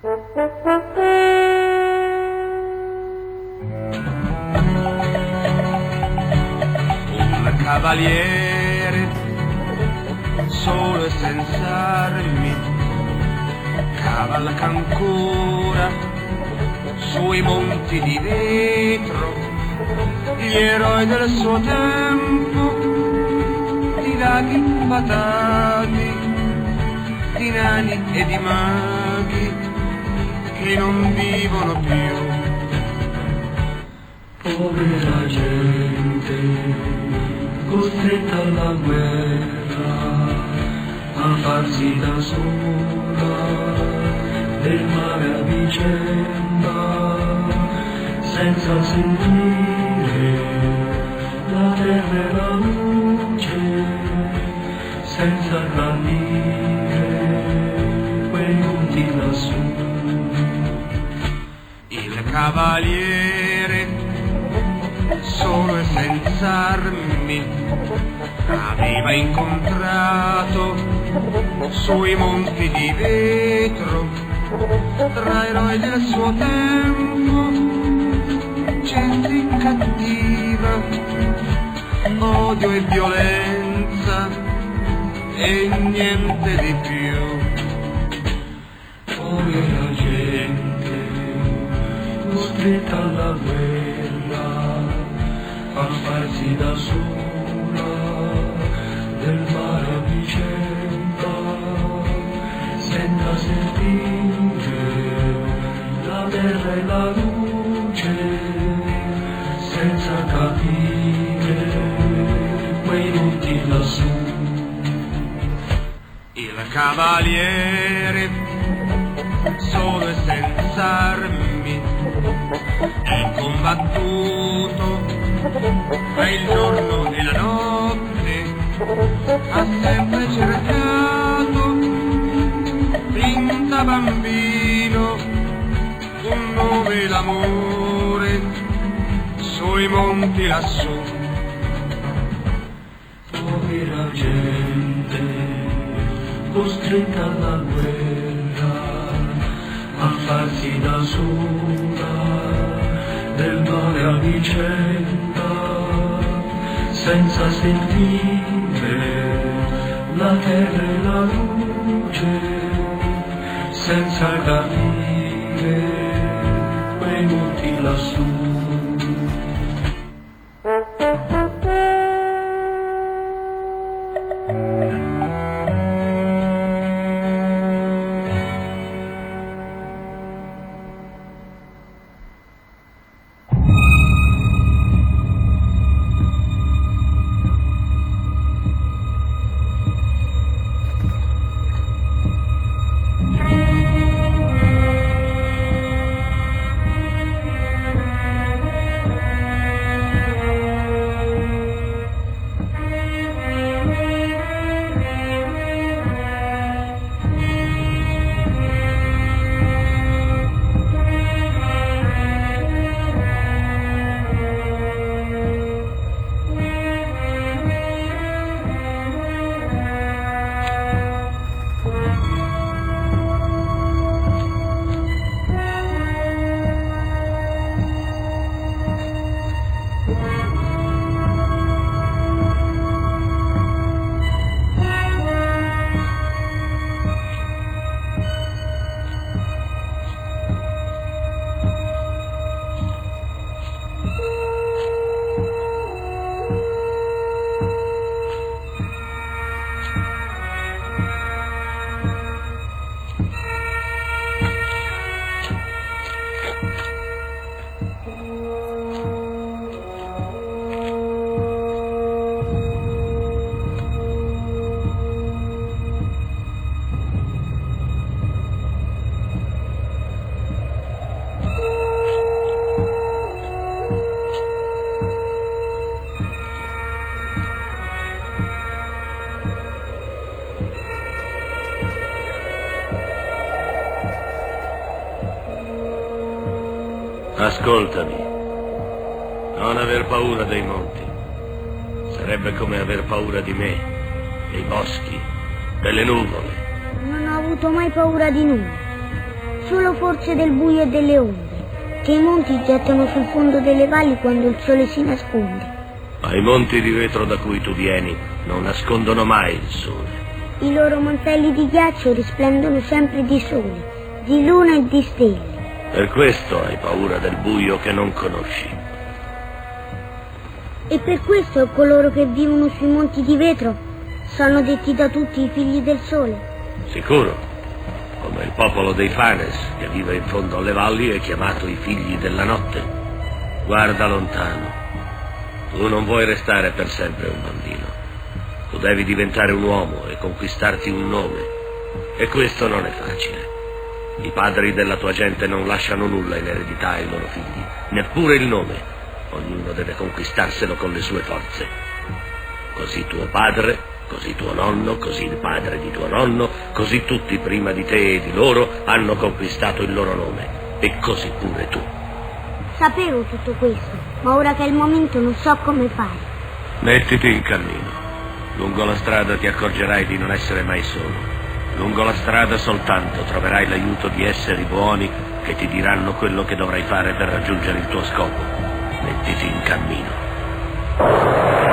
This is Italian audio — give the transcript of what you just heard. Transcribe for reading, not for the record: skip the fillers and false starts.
Un cavaliere solo e senza armi cavalca ancora sui monti di vetro, gli eroi del suo tempo, di laghi fatati, di nani e di maghi che non vivono più. Povera gente, costretta alla guerra, a farsi da sola, del mare a vicenda, senza sentire la terra e la luce, senza capire quei monti lassù. Il cavaliere solo e senza armi aveva incontrato sui monti di vetro, tra eroi del suo tempo, gente cattiva, odio e violenza e niente di più. Povera gente, costretta alla guerra, a farsi da sola, del mare a vicenda, senza sentire la terra e la luce, senza capire quei monti lassù. Il cavaliere solo e senza armi è combattuto tra il giorno e la notte, ha sempre cercato fin da bambino un nome l'amore sui monti lassù. Povera gente, costretta alla guerra, a farsi da sola, del mare a vicenda, senza sentire la terra e la luce, senza capire quei monti lassù. Ascoltami, non aver paura dei monti. Sarebbe come aver paura di me, dei boschi, delle nuvole. Non ho avuto mai paura di nulla. solo forse del buio e delle ombre, che i monti gettano sul fondo delle valli quando il sole si nasconde. Ma i monti di vetro da cui tu vieni non nascondono mai il sole. I loro mantelli di ghiaccio risplendono sempre di sole, di luna e di stelle. Per questo hai paura del buio che non conosci. E per questo coloro che vivono sui monti di vetro sono detti da tutti i figli del sole. Sicuro, come il popolo dei Fanes che vive in fondo alle valli è chiamato i figli della notte. Guarda lontano. Tu non vuoi restare per sempre un bambino. Tu devi diventare un uomo e conquistarti un nome. E questo non è facile. I padri della tua gente non lasciano nulla in eredità ai loro figli, neppure il nome. Ognuno deve conquistarselo con le sue forze. Così tuo padre, così tuo nonno, così il padre di tuo nonno, così tutti prima di te e di loro hanno conquistato il loro nome. E così pure tu. Sapevo tutto questo, ma ora che è il momento non so come fare. Mettiti in cammino. Lungo la strada ti accorgerai di non essere mai solo. Lungo la strada soltanto troverai l'aiuto di esseri buoni che ti diranno quello che dovrai fare per raggiungere il tuo scopo. Mettiti in cammino.